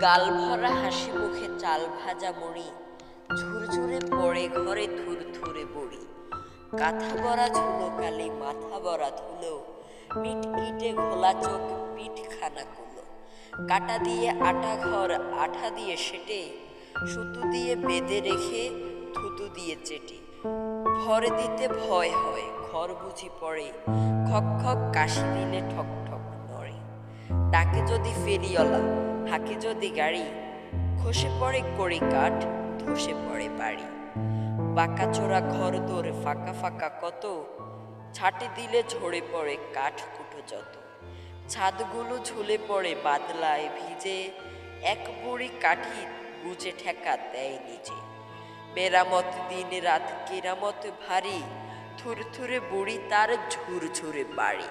গাল ভরা হাসি মুখে চাল ভাজা মুড়ি, ঝুরঝুরে পড়ে ঘরে থুর থুরে বড়ি। কাঁথা ভরা ঝুলো কালি মাথা ভরা ধুলো, মিট ইটে ঘোলা চোখ পিঠখানা কুলো। কাটা দিয়ে আটা ঘর আঠা দিয়ে সেটে, সুতু দিয়ে বেঁধে রেখে থুতু দিয়ে চেটে। ভরে দিতে ভয় হয় ঘর বুঝি পড়ে, খক খক কাশি দিলে ঠক ঠক নড়ে। ডাকে যদি ফেরিওয়ালা হাঁকে যদি গাড়ি, খসে পড়ে কড়ি কাঠ ধসে পড়ে বাড়ি। বাঁকাচোরা ঘর দোর ফাঁকা ফাঁকা কত, ছাটে দিলে ঝরে পড়ে কাঠ কুটো যত। ছাদগুলো ঝুলে পড়ে বাদলায় ভিজে, এক বুড়ি কাঠি বুঝে ঠেকা দেয় নিজে। মেরামত দিন রাত কেরামত ভারী, থুরথুরে বুড়ি তার ঝুরঝুরে বাড়ি।